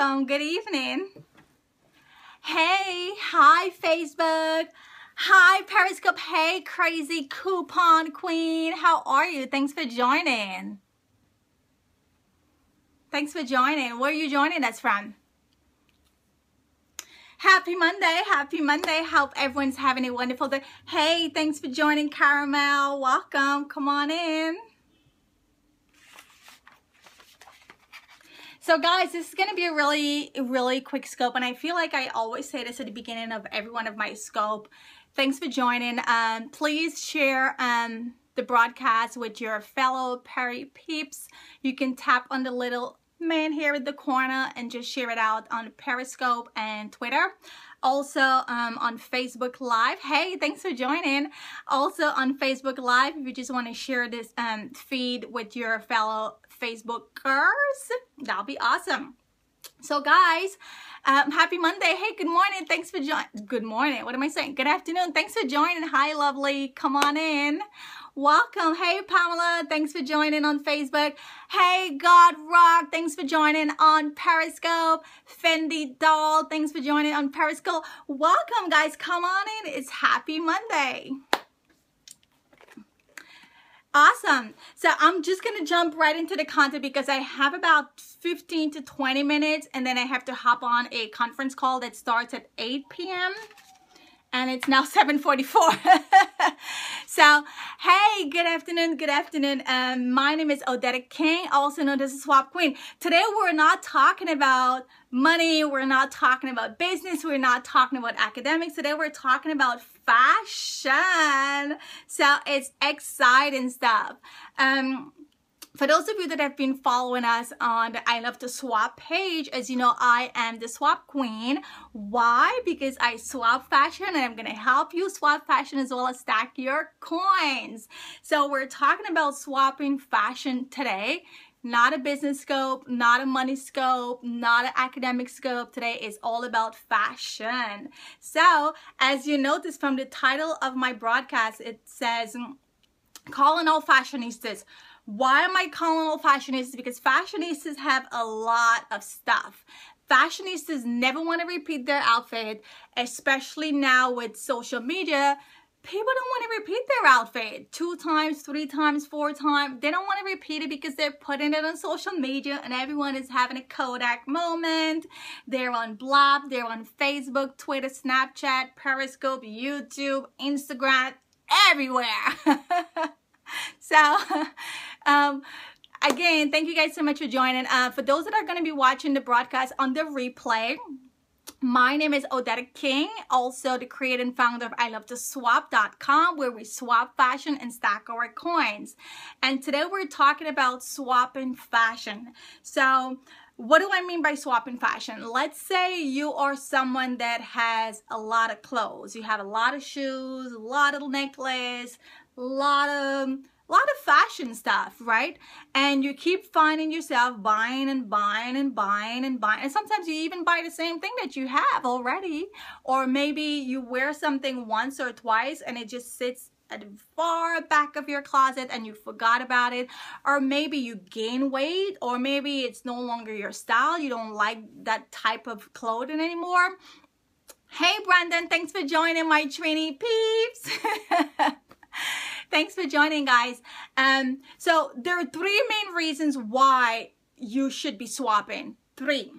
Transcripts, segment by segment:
welcome. Good evening. Hey, hi Facebook. Hi Periscope. Hey crazy coupon queen. How are you? Thanks for joining. Thanks for joining. Where are you joining us from? Happy Monday. Happy Monday. Hope everyone's having a wonderful day. Hey, thanks for joining, Caramel. Welcome. Come on in. So guys, this is going to be a really quick scope, and I feel like I always say this at the beginning of every one of my scope. Thanks for joining. Please share the broadcast with your fellow Perry peeps. You can tap on the little man here in the corner and just share it out on Periscope and Twitter. Also on Facebook Live. Hey, thanks for joining. Also on Facebook Live, if you just want to share this feed with your fellow Facebookers, that'll be awesome. So guys, happy Monday. Hey, good morning. Thanks for joining. Good morning. What am I saying? Good afternoon. Thanks for joining. Hi, lovely. Come on in. Welcome. Hey, Pamela. Thanks for joining on Facebook. Hey, God Rock. Thanks for joining on Periscope. Fendi Doll. Thanks for joining on Periscope. Welcome, guys. Come on in. It's Happy Monday. Awesome. So I'm just going to jump right into the content because I have about 15 to 20 minutes and then I have to hop on a conference call that starts at 8 p.m. and it's now 7:44. So, hey, good afternoon. Good afternoon. My name is Odetta King, also known as the Swap Queen. Today, we're not talking about money. We're not talking about business. We're not talking about academics. Today, we're talking about fashion. So, it's exciting stuff. For those of you that have been following us on the I Love to Swap page, as you know, I am the Swap Queen. Why? Because I swap fashion and I'm going to help you swap fashion as well as stack your coins. So we're talking about swapping fashion today. Not a business scope, not a money scope, not an academic scope. Today is all about fashion. So as you notice from the title of my broadcast, it says, calling all fashionistas. Why am I calling all fashionistas? Because fashionistas have a lot of stuff. Fashionistas never want to repeat their outfit, especially now with social media. People don't want to repeat their outfit 2 times, 3 times, 4 times. They don't want to repeat it because they're putting it on social media and everyone is having a Kodak moment. They're on Blab, they're on Facebook, Twitter, Snapchat, Periscope, YouTube, Instagram, everywhere. So, again, thank you guys so much for joining. For those that are going to be watching the broadcast on the replay, my name is Odetta King, also the creator and founder of ILoveToSwap.com, where we swap fashion and stack our coins. And today we're talking about swapping fashion. So, what do I mean by swapping fashion? Let's say you are someone that has a lot of clothes. You have a lot of shoes, a lot of necklace, a lot of fashion stuff, right? And you keep finding yourself buying and buying and buying and buying. And sometimes you even buy the same thing that you have already. Or maybe you wear something once or twice and it just sits at the far back of your closet and you forgot about it. Or maybe you gain weight, or maybe it's no longer your style. You don't like that type of clothing anymore. Hey, Brandon, thanks for joining my trainee peeps. Thanks for joining, guys. So there are 3 main reasons why you should be swapping. 3.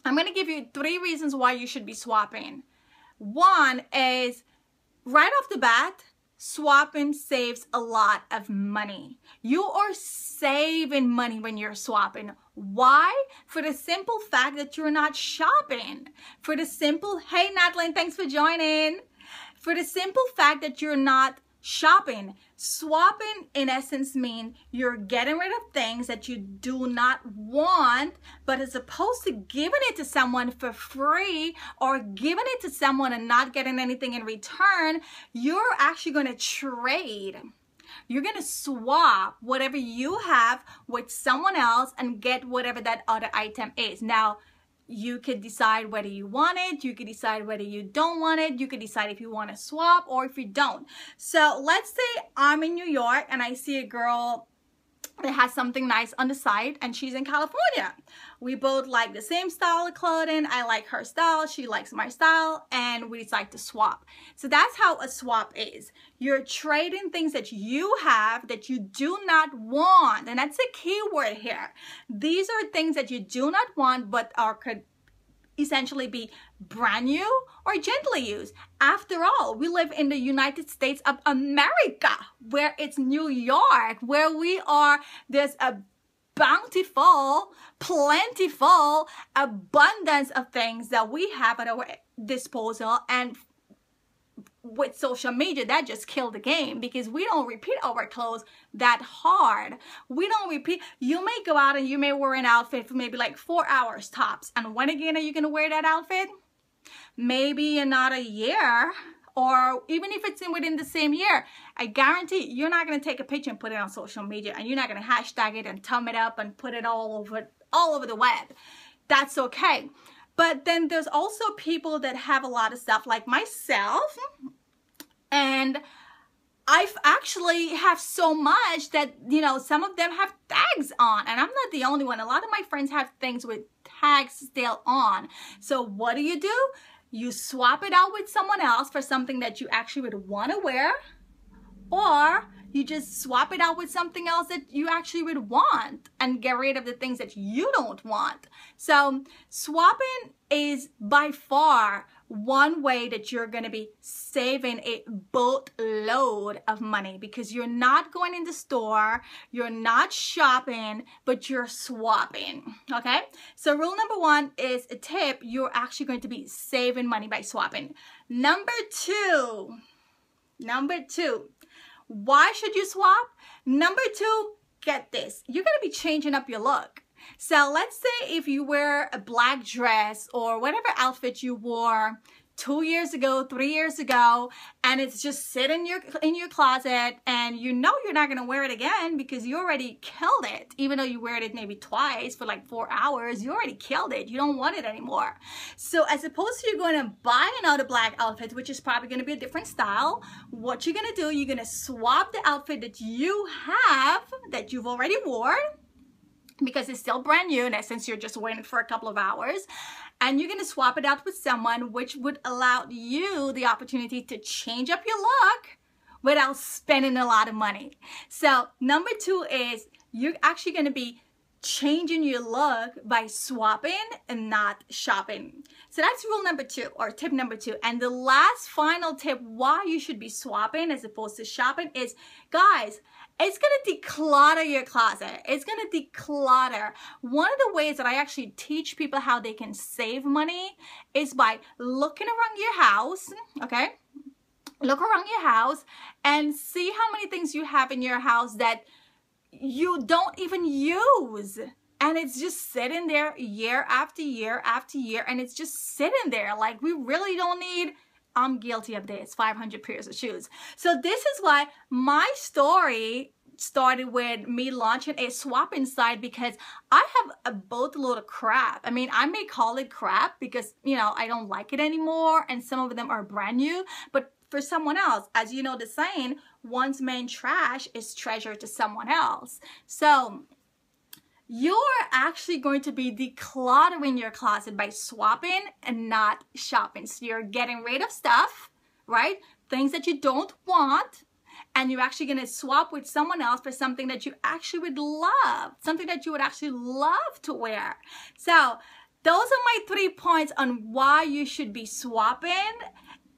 I'm going to give you 3 reasons why you should be swapping. 1 is, right off the bat, swapping saves a lot of money. You are saving money when you're swapping. Why? For the simple fact that you're not shopping. For the simple, hey Natalie, thanks for joining. For the simple fact that you're not shopping. Swapping in essence means you're getting rid of things that you do not want, but as opposed to giving it to someone for free or giving it to someone and not getting anything in return, you're actually going to trade. You're going to swap whatever you have with someone else and get whatever that other item is. Now, you could decide whether you want it, you could decide whether you don't want it, you could decide if you want to swap or if you don't. So let's say I'm in New York and I see a girl that has something nice on the side, and she's in California. We both like the same style of clothing. I like her style, she likes my style, and we decide to swap. So that's how a swap is. You're trading things that you have that you do not want, and that's a key word here. These are things that you do not want but could essentially be brand new or gently used. After all, we live in the United States of America, where it's New York, where there's a bountiful, plentiful abundance of things that we have at our disposal. And with social media, that just killed the game, because we don't repeat our clothes that hard. We don't repeat. You may go out and you may wear an outfit for maybe like 4 hours tops, and when again are you going to wear that outfit? Maybe in not a year, or even if it's within the same year. I guarantee you're not going to take a picture and put it on social media, and you're not going to hashtag it and thumb it up and put it all over the web. That's okay. But then there's also people that have a lot of stuff like myself, and I've actually have so much that, you know, some of them have tags on, and I'm not the only one. A lot of my friends have things with tags still on. So what do? You swap it out with someone else for something that you actually would want to wear, or you just swap it out with something else that you actually would want and get rid of the things that you don't want. So swapping is by far one way that you're going to be saving a boatload of money, because you're not going in the store, you're not shopping, but you're swapping. Okay, so rule number one is a tip. You're actually going to be saving money by swapping. Number two, why should you swap? Number two, get this, you're going to be changing up your look. So let's say if you wear a black dress or whatever outfit you wore 2 years ago, 3 years ago, and it's just sitting in your closet, and you know you're not going to wear it again because you already killed it. Even though you wear it maybe twice for like 4 hours, you already killed it. You don't want it anymore. So as opposed to you going to buy another black outfit, which is probably going to be a different style, what you're going to do, you're going to swap the outfit that you have, that you've already worn, because it's still brand new. In essence, you're just wearing it for a couple of hours, and you're going to swap it out with someone, which would allow you the opportunity to change up your look without spending a lot of money. So number two is you're actually going to be changing your look by swapping and not shopping. So that's rule number two, or tip number two. And the last final tip why you should be swapping as opposed to shopping is, guys, it's going to declutter your closet. It's going to declutter. One of the ways that I actually teach people how they can save money is by looking around your house, okay? Look around your house and see how many things you have in your house that you don't even use. And it's just sitting there year after year after year, and it's just sitting there like we really don't need. I'm guilty of this, 500 pairs of shoes. So this is why my story started with me launching a swapping site, because I have a boatload of crap. I mean, I may call it crap because, you know, I don't like it anymore, and some of them are brand new. But for someone else, as you know the saying, one's main trash is treasure to someone else. So you're actually going to be decluttering your closet by swapping and not shopping. So you're getting rid of stuff, right? Things that you don't want, and you're actually going to swap with someone else for something that you actually would love, something that you would actually love to wear. So those are my 3 points on why you should be swapping.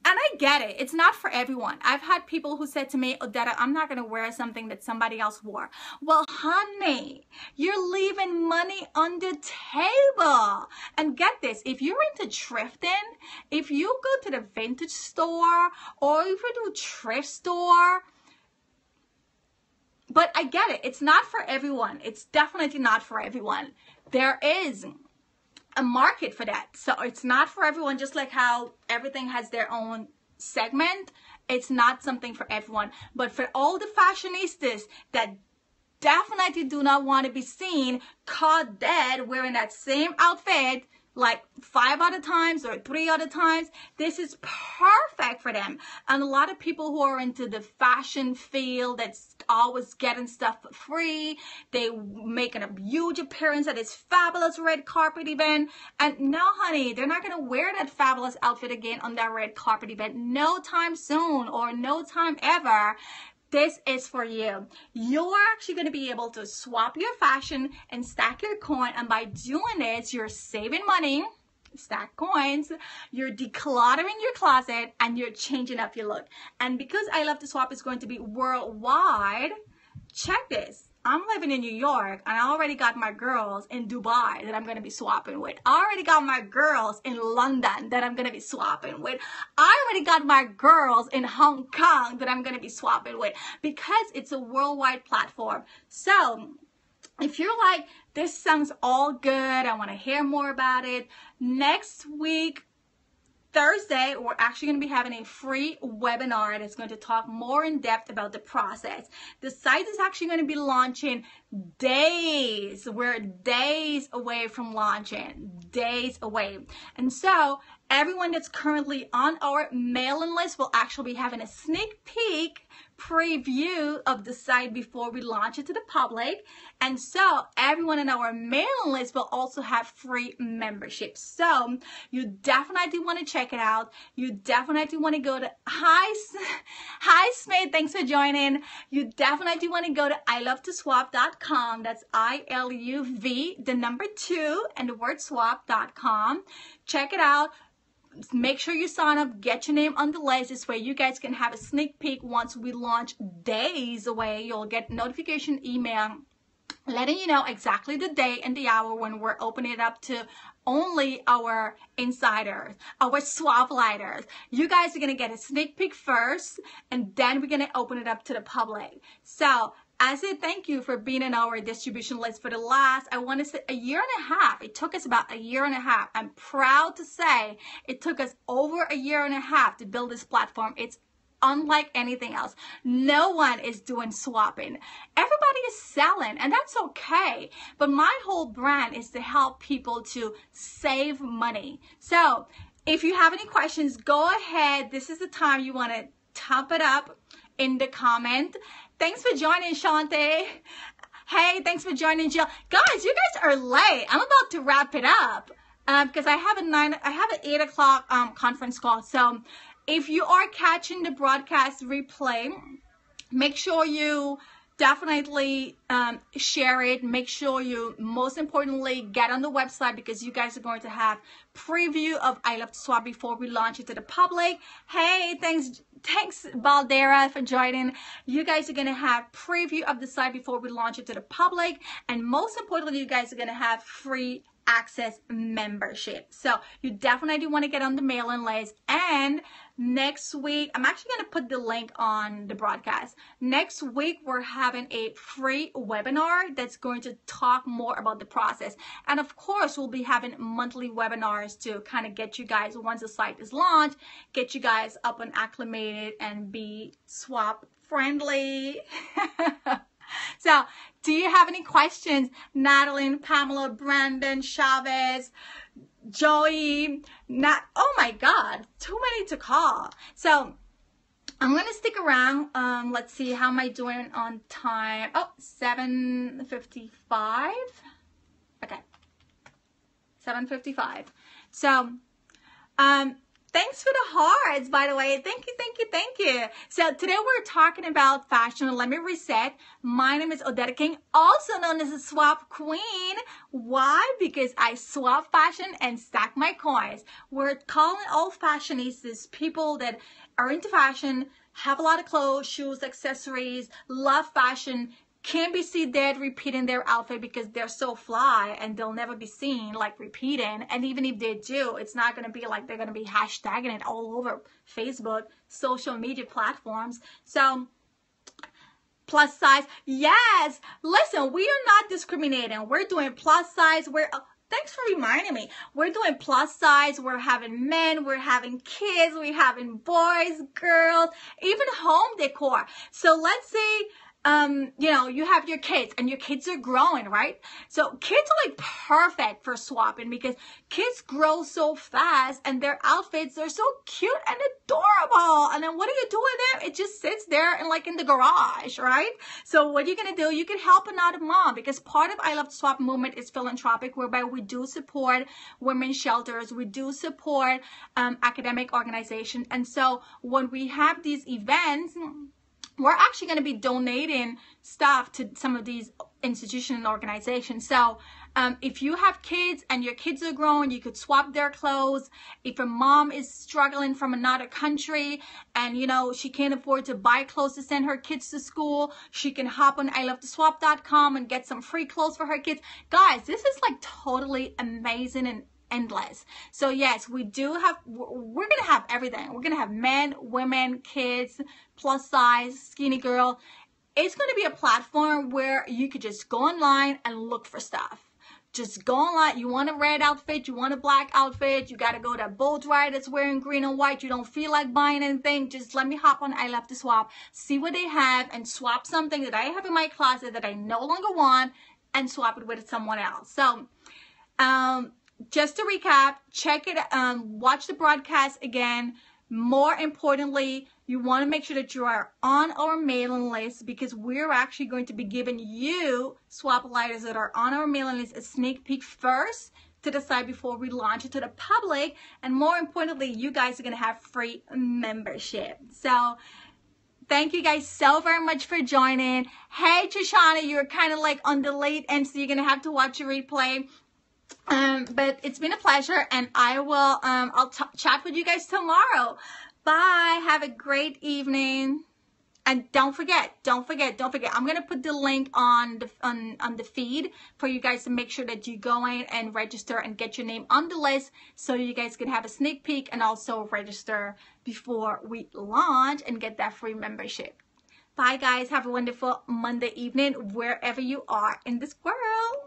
And I get it. It's not for everyone. I've had people who said to me, Odetta, I'm not going to wear something that somebody else wore. Well, honey, you're leaving money on the table. And get this, if you're into thrifting, if you go to the vintage store or if you do thrift store, but I get it. It's not for everyone. It's definitely not for everyone. There is a market for that. So it's not for everyone, just like how everything has their own segment. It's not something for everyone. But for all the fashionistas that definitely do not want to be seen caught dead wearing that same outfit like 5 other times or 3 other times, this is perfect for them. And a lot of people who are into the fashion field that's always getting stuff for free, they making a huge appearance at this fabulous red carpet event. And no, honey, they're not going to wear that fabulous outfit again on that red carpet event no time soon or no time ever. This is for you. You're actually going to be able to swap your fashion and stack your coin. And by doing this, you're saving money, stack coins, you're decluttering your closet, and you're changing up your look. And because I Love to Swap is going to be worldwide, check this. I'm living in New York, and I already got my girls in Dubai that I'm going to be swapping with. I already got my girls in London that I'm going to be swapping with. I already got my girls in Hong Kong that I'm going to be swapping with, because it's a worldwide platform. So if you're like, this sounds all good, I want to hear more about it, next week, Thursday, we're actually going to be having a free webinar that's going to talk more in depth about the process. The site is actually going to be launching days. We're days away from launching, days away. And so everyone that's currently on our mailing list will actually be having a sneak peek preview of the site before we launch it to the public. And so everyone in our mailing list will also have free memberships. So you definitely want to check it out. You definitely want to go to Hi Smith, thanks for joining. You definitely want to go to ilovetoswap.com. That's ILUV, the number 2 and the word swap.com. Check it out. Make sure you sign up, get your name on the list. This way you guys can have a sneak peek once we launch days away. You'll get notification email letting you know exactly the day and the hour when we're opening it up to only our insiders, our swap lighters. You guys are going to get a sneak peek first, and then we're going to open it up to the public. So as a thank you for being in our distribution list for the last, I want to say, 1.5 years. It took us about 1.5 years. I'm proud to say it took us over 1.5 years to build this platform. It's unlike anything else. No one is doing swapping. Everybody is selling, and that's okay. But my whole brand is to help people to save money. So if you have any questions, go ahead. This is the time you want to top it up in the comment. Thanks for joining, Shante. Hey, thanks for joining, Jill. Guys, you guys are late. I'm about to wrap it up because I have an 8 o'clock conference call. So if you are catching the broadcast replay, make sure you definitely share it. Make sure you, most importantly, get on the website, because you guys are going to have preview of I Love to Swap before we launch it to the public. Hey, thanks Baldera for joining. You guys are going to have preview of the site before we launch it to the public, and most importantly, you guys are going to have free access membership. So you definitely want to get on the mailing list. And next week, I'm actually going to put the link on the broadcast. Next week, we're having a free webinar that's going to talk more about the process. And of course, we'll be having monthly webinars to kind of get you guys, once the site is launched, get you guys up and acclimated and be swap friendly. So, do you have any questions? Natalie, Pamela, Brandon, Chavez, Joey, oh my God, too many to call. So, I'm going to stick around. Let's see, how am I doing on time? Oh, 7:55. Okay, 7:55. So, thanks for the hearts, by the way. Thank you, thank you, thank you. So today we're talking about fashion. Let me reset. My name is Odetta King, also known as the Swap Queen. Why? Because I swap fashion and stack my coins. We're calling all fashionistas, people that are into fashion, have a lot of clothes, shoes, accessories, love fashion, can't be seen dead repeating their outfit because they're so fly and they'll never be seen like repeating. And even if they do, it's not going to be like they're going to be hashtagging it all over Facebook, social media platforms. So plus size, yes, listen, we are not discriminating. We're doing plus size. Thanks for reminding me. We're doing plus size. We're having men. We're having kids. We're having boys, girls, even home decor. So let's see. you know, you have your kids and your kids are growing, right? So kids are like perfect for swapping because kids grow so fast and their outfits are so cute and adorable. And then what do you do with them? It just sits there and like in the garage, right? So what you're going to do, you can help another mom, because part of I Love to Swap movement is philanthropic, whereby we do support women's shelters. We do support academic organizations. And so when we have these events, we're actually going to be donating stuff to some of these institutions and organizations. So if you have kids and your kids are growing, you could swap their clothes. If a mom is struggling from another country and, you know, she can't afford to buy clothes to send her kids to school, she can hop on ilovetoswap.com and get some free clothes for her kids. Guys, this is like totally amazing and endless. So yes, we do have, we're gonna have everything. We're gonna have men, women, kids, plus size, skinny girl. It's gonna be a platform where you could just go online and look for stuff. Just go online. You want a red outfit, you want a black outfit, you gotta go to a boat ride that's wearing green and white, you don't feel like buying anything, just let me hop on I Love to Swap, see what they have, and swap something that I have in my closet that I no longer want, and swap it with someone else. So just to recap, check it, watch the broadcast again. More importantly, you want to make sure that you are on our mailing list, because we're actually going to be giving you swap lighters that are on our mailing list a sneak peek first to decide before we launch it to the public. And more importantly, you guys are going to have free membership. So thank you guys so very much for joining. Hey, Trishana, you're kind of like on the late end, so you're going to have to watch a replay. But it's been a pleasure, and I will I'll chat with you guys tomorrow. Bye. Have a great evening. And don't forget, I'm going to put the link on the feed for you guys to make sure that you go in and register and get your name on the list, so you guys can have a sneak peek and also register before we launch and get that free membership. Bye guys. Have a wonderful Monday evening wherever you are in this world.